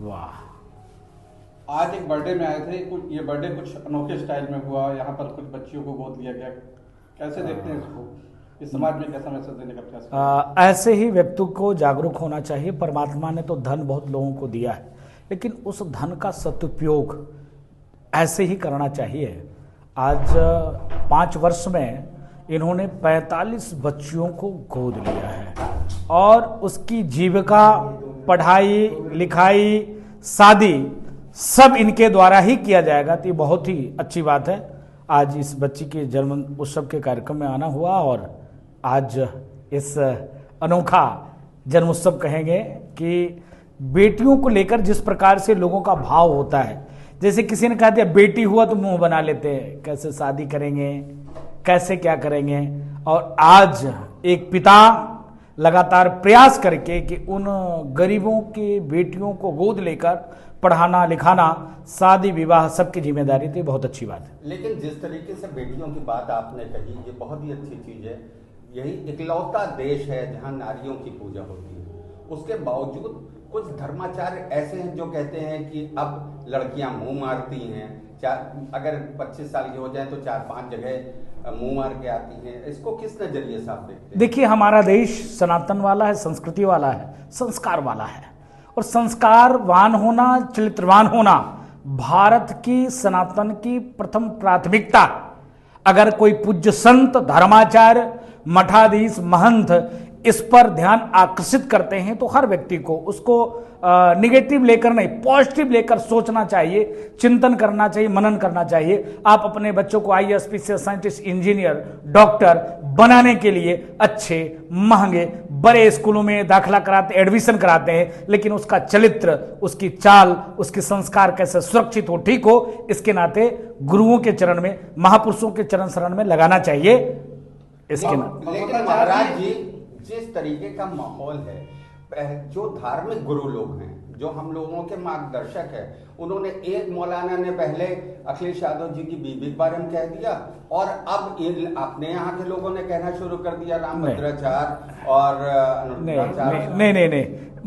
वाह। आज एक बर्थडे में आए थे, ये बर्थडे कुछ अनोखे स्टाइल में हुआ, यहाँ पर कुछ बच्चियों को गोद लिया गया, कैसे देखते हैं इसको? इस समाज में कैसा मैसेज देने का प्रयास? ऐसे ही व्यक्ति को जागरूक होना चाहिए। परमात्मा ने तो धन बहुत लोगों को दिया है, लेकिन उस धन का सदुपयोग ऐसे ही करना चाहिए। आज 5 वर्ष में इन्होंने 45 बच्चियों को गोद लिया है और उसकी जीविका, पढ़ाई लिखाई, शादी सब इनके द्वारा ही किया जाएगा। तो ये बहुत ही अच्छी बात है। आज इस बच्ची के जन्म उत्सव के कार्यक्रम में आना हुआ और आज इस अनोखा जन्मोत्सव कहेंगे कि बेटियों को लेकर जिस प्रकार से लोगों का भाव होता है, जैसे किसी ने कहा दिया बेटी हुआ तो मुंह बना लेते हैं, कैसे शादी करेंगे, कैसे क्या करेंगे। और आज एक पिता लगातार प्रयास करके कि उन गरीबों की बेटियों को गोद लेकर पढ़ाना लिखाना, शादी विवाह सबकी जिम्मेदारी थी, बहुत अच्छी बात है। लेकिन जिस तरीके से बेटियों की बात आपने कही, ये बहुत ही अच्छी चीज है। यही इकलौता देश है जहां नारियों की पूजा होती है। उसके बावजूद कुछ धर्माचार्य ऐसे हैं जो कहते हैं कि अब लड़कियां मुंह मारती हैं, अगर 25 साल की हो जाए तो 4-5 जगह मुंह मार के आती हैं। इसको किस नजरिए से आप देखते हैं? देखिए, हमारा देश सनातन वाला है, संस्कृति वाला है, संस्कार वाला है, और संस्कारवान होना, चरित्रवान होना भारत की सनातन की प्रथम प्राथमिकता। अगर कोई पूज्य संत, धर्माचार्य, मठाधीश, महंत इस पर ध्यान आकर्षित करते हैं तो हर व्यक्ति को उसको निगेटिव लेकर नहीं, पॉजिटिव लेकर सोचना चाहिए, चिंतन करना चाहिए, मनन करना चाहिए। आप अपने बच्चों को IAS, PCS, scientist, engineer, doctor बनाने के लिए अच्छे महंगे बड़े स्कूलों में दाखिला कराते, एडमिशन कराते हैं, लेकिन उसका चरित्र, उसकी चाल, उसके संस्कार कैसे सुरक्षित हो, ठीक हो, इसके नाते गुरुओं के चरण में, महापुरुषों के चरण शरण में लगाना चाहिए। इसके नाते लेकिन महाराज जी, जिस तरीके का माहौल है, जो धार्मिक गुरु लोग हैं, जो हम लोगों के मार्गदर्शक है, उन्होंने एक मौलाना ने पहले अखिलेश यादव जी की बीवी के बारे में कह दिया और अब अपने यहाँ के लोगों ने कहना शुरू कर दिया रामभद्राचार्य और नहीं,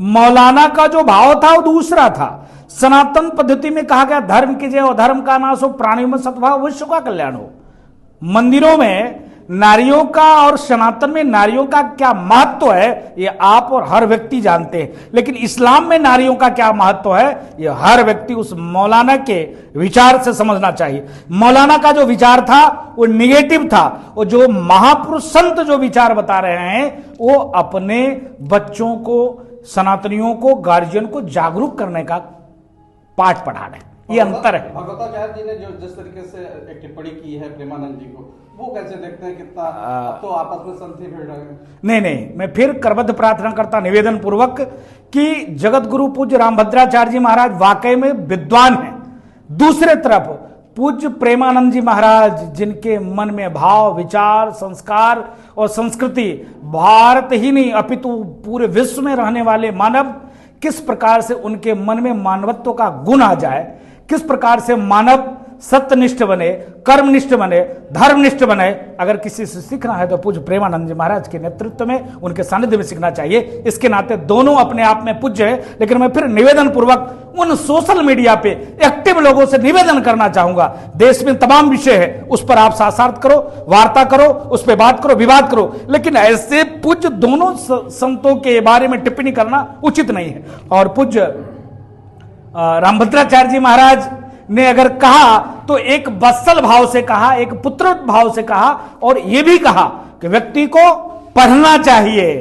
मौलाना का जो भाव था वो दूसरा था। सनातन पद्धति में कहा गया धर्म की जय और धर्म का नाश हो, प्राणियों में सद्भाव, विश्व का कल्याण हो। मंदिरों में नारियों का और सनातन में नारियों का क्या महत्व है ये आप और हर व्यक्ति जानते हैं, लेकिन इस्लाम में नारियों का क्या महत्व है ये हर व्यक्ति उस मौलाना के विचार से समझना चाहिए। मौलाना का जो विचार था वो निगेटिव था, और जो महापुरुष संत जो विचार बता रहे हैं वो अपने बच्चों को, सनातनियों को, गार्जियन को जागरूक करने का पाठ पढ़ा रहे हैं। ये अंतर है। भगवताचार्य जी ने जो जिस तरीके से एक टिप्पणी की है प्रेमानंद जी को, वो कैसे देखते हैं? कितना अब तो आपस में संधि भिड़ रहे हैं। नहीं, मैं फिर करबद्ध प्रार्थना करता निवेदन पूर्वक कि जगत गुरु पूज्य रामभद्राचार्य जी महाराज वाकई में विद्वान हैं। दूसरे तरफ पूज्य प्रेमानंद जी महाराज, जिनके मन में भाव, विचार, संस्कार और संस्कृति भारत ही नहीं अपितु पूरे विश्व में रहने वाले मानव, किस प्रकार से उनके मन में मानवत्व का गुण आ जाए, किस प्रकार से मानव सत्यनिष्ठ बने, कर्मनिष्ठ बने, धर्मनिष्ठ बने। अगर किसी से सीखना है तो पूज्य प्रेमानंद जी महाराज के नेतृत्व में, उनके सानिध्य में सीखना चाहिए। इसके नाते दोनों अपने आप में पूज्य है, लेकिन मैं फिर निवेदन पूर्वक उन सोशल मीडिया पे एक्टिव लोगों से निवेदन करना चाहूंगा, देश में तमाम विषय है उस पर आप शास्त्रार्थ करो, वार्ता करो, उस पर बात करो, विवाद करो, लेकिन ऐसे पूज्य दोनों संतों के बारे में टिप्पणी करना उचित नहीं है। और पूज्य रामभद्राचार्य जी महाराज ने अगर कहा तो एक वत्सल भाव से कहा, एक पुत्र भाव से कहा, और यह भी कहा कि व्यक्ति को पढ़ना चाहिए,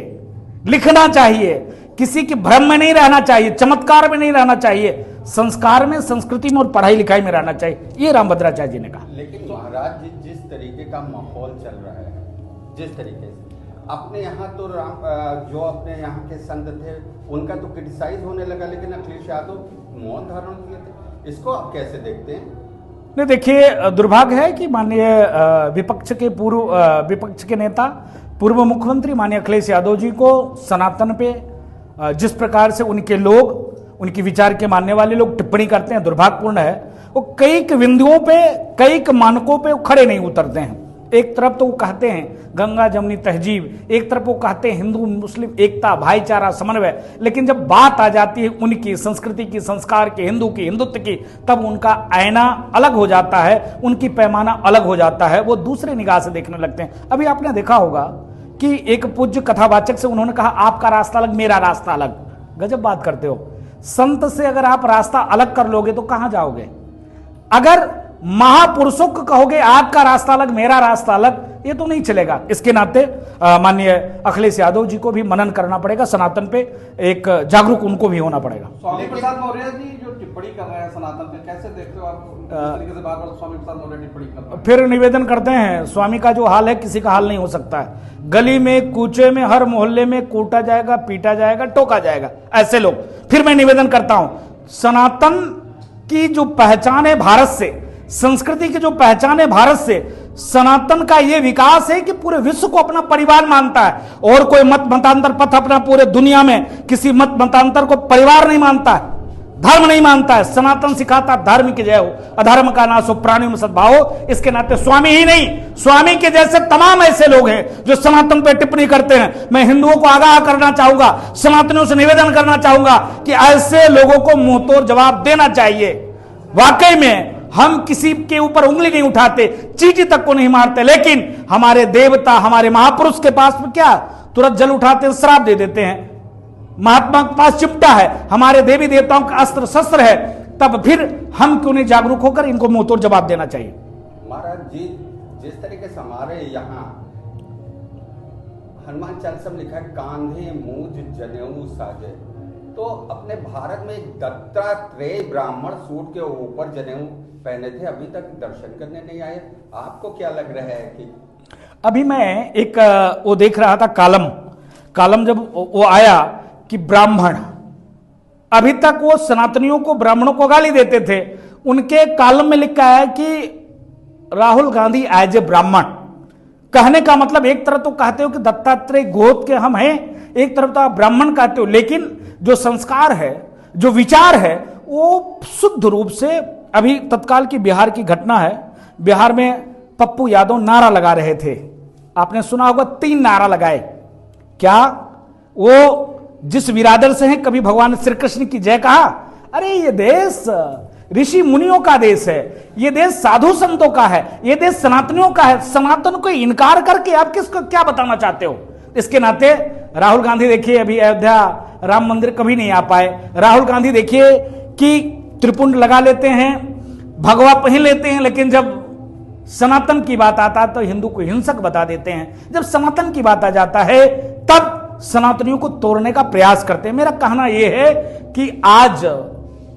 लिखना चाहिए, किसी के भ्रम में नहीं रहना चाहिए, चमत्कार में नहीं रहना चाहिए, संस्कार में, संस्कृति में और पढ़ाई लिखाई में रहना चाहिए। ये रामभद्राचार्य जी ने कहा। लेकिन महाराज जी, जिस तरीके का माहौल चल रहा है, जिस तरीके से अपने यहाँ तो जो अपने यहाँ के संत थे उनका तो क्रिटिसाइज होने लगा, लेकिन अखिलेश यादव मौन धारण किए थे, इसको आप कैसे देखते हैं? नहीं, देखिए, दुर्भाग्य है कि माननीय विपक्ष के नेता, पूर्व मुख्यमंत्री माननीय अखिलेश यादव जी को सनातन पे जिस प्रकार से उनके लोग, उनकी विचार के मानने वाले लोग टिप्पणी करते हैं, दुर्भाग्यपूर्ण है। वो कई बिंदुओं पे, कई मानकों पे खड़े नहीं उतरते हैं। एक तरफ तो वो कहते हैं गंगा जमुनी तहजीब, एक तरफ वो कहते हैं हिंदू मुस्लिम एकता, भाईचारा, समन्वय, लेकिन जब बात आ जाती है उनकी संस्कृति की, संस्कार की, हिंदू की, हिंदुत्व की, तब उनका आईना अलग हो जाता है, उनकी पैमाना अलग हो जाता है, वो दूसरे निगाह से देखने लगते हैं। अभी आपने देखा होगा कि एक पूज्य कथावाचक से उन्होंने कहा आपका रास्ता अलग, मेरा रास्ता अलग। गजब बात करते हो। संत से अगर आप रास्ता अलग कर लोगे तो कहां जाओगे? अगर महापुरुषों को कहोगे आपका रास्ता अलग, मेरा रास्ता अलग, ये तो नहीं चलेगा। इसके नाते माननीय अखिलेश यादव जी को भी मनन करना पड़ेगा, सनातन पे एक जागरूक उनको भी होना पड़ेगा। स्वामी प्रसाद मौर्य जी जो टिप्पणी कर रहे हैं सनातन पे, कैसे देखते हो आप? इस तरीके से बार-बार स्वामी प्रसाद मौर्य टिप्पणी कर रहे हैं। फिर निवेदन करते हैं, स्वामी का जो हाल है किसी का हाल नहीं हो सकता है। गली में, कूचे में, हर मोहल्ले में कूटा जाएगा, पीटा जाएगा, टोका जाएगा ऐसे लोग। फिर मैं निवेदन करता हूं, सनातन की जो पहचान है भारत से, संस्कृति की जो पहचान है भारत से, सनातन का यह विकास है कि पूरे विश्व को अपना परिवार मानता है। और कोई मत मतांतर पथ अपना पूरे दुनिया में किसी मत मतांतर को परिवार नहीं मानता है, धर्म नहीं मानता है। सनातन सिखाता धर्म की जय हो, अधर्म का नाश हो, प्राणियों में सद्भाव हो। इसके नाते स्वामी ही नहीं, स्वामी के जैसे तमाम ऐसे लोग हैं जो सनातन पर टिप्पणी करते हैं। मैं हिंदुओं को आगाह करना चाहूंगा, सनातनियों से निवेदन करना चाहूंगा कि ऐसे लोगों को मुंहतोड़ जवाब देना चाहिए। वाकई में हम किसी के ऊपर उंगली नहीं उठाते, चींटी तक को नहीं मारते, लेकिन हमारे देवता, हमारे महापुरुष के पास में क्या तुरंत जल उठाते हैं, श्राप दे देते हैं। महात्मा के पास चिमटा है, हमारे देवी देवताओं का अस्त्र शस्त्र है, तब फिर हम क्यों नहीं जागरूक होकर इनको मुंहतोड़ जवाब देना चाहिए? महाराज जी, जिस तरीके से हमारे यहाँ हनुमान चालीसा में लिखा है कांधे मूज जनेऊ साजे, तो अपने भारत में दत्तात्रेय ब्राह्मण सूट के ऊपर जनेऊ पहने थे, अभी तक दर्शन करने नहीं आए। आपको क्या लग रहा है कि अभी मैं एक वो देख रहा था कालम जब वो आया कि ब्राह्मण, अभी तक वो सनातनियों को, ब्राह्मणों को गाली देते थे। उनके कालम में लिखा है कि राहुल गांधी एज ए ब्राह्मण। कहने का मतलब एक तरफ तो कहते हो कि दत्तात्रेय गोत्र के हम हैं, एक तरफ तो आप ब्राह्मण कहते हो, लेकिन जो संस्कार है, जो विचार है, वो शुद्ध रूप से, अभी तत्काल की बिहार की घटना है, बिहार में पप्पू यादव नारा लगा रहे थे, आपने सुना होगा, 3 नारा लगाए। क्या वो जिस विरादर से हैं, कभी भगवान श्री कृष्ण की जय कहा? अरे ये देश ऋषि मुनियों का देश है, ये देश साधु संतों का है, ये देश सनातनियों का है। सनातन को इनकार करके आप किसको क्या बताना चाहते हो? इसके नाते राहुल गांधी देखिए, अभी अयोध्या राम मंदिर कभी नहीं आ पाए। राहुल गांधी देखिए कि त्रिपुंड लगा लेते हैं, भगवा पहन लेते हैं, लेकिन जब सनातन की बात आता है तो हिंदू को हिंसक बता देते हैं। जब सनातन की बात आ जाता है तब सनातनियों को तोड़ने का प्रयास करते हैं। मेरा कहना यह है कि आज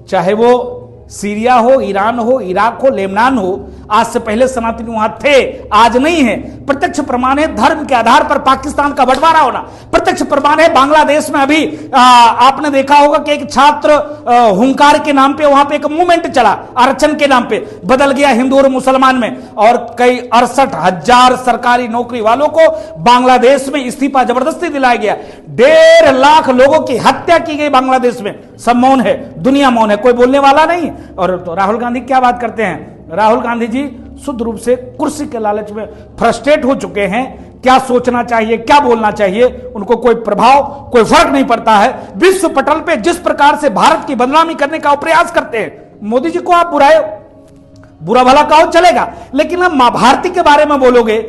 चाहे वो सीरिया हो, ईरान हो, इराक हो, लेबनान हो, आज से पहले सनातनी वहां थे, आज नहीं है। प्रत्यक्ष प्रमाण है धर्म के आधार पर पाकिस्तान का बंटवारा होना, प्रत्यक्ष प्रमाण है बांग्लादेश में अभी आपने देखा होगा कि एक छात्र हुंकार के नाम पे वहां पे एक मूवमेंट चला, आरक्षण के नाम पे, बदल गया हिंदू और मुसलमान में, और कई 68,000 सरकारी नौकरी वालों को बांग्लादेश में इस्तीफा जबरदस्ती दिलाया गया। 1.5 लाख लोगों की हत्या की गई बांग्लादेश में। सब मौन है, दुनिया मौन है, कोई बोलने वाला नहीं। और तो राहुल गांधी क्या बात करते हैं? राहुल गांधी जी शुद्ध रूप से कुर्सी के लालच में फ्रस्ट्रेट हो चुके हैं। क्या सोचना चाहिए, क्या बोलना चाहिए, उनको कोई प्रभाव, कोई फर्क नहीं पड़ता है। विश्व पटल पे जिस प्रकार से भारत की बदनामी करने का प्रयास करते हैं, मोदी जी को आप बुरा भला कहो चलेगा, लेकिन आप मां भारती के बारे में बोलोगे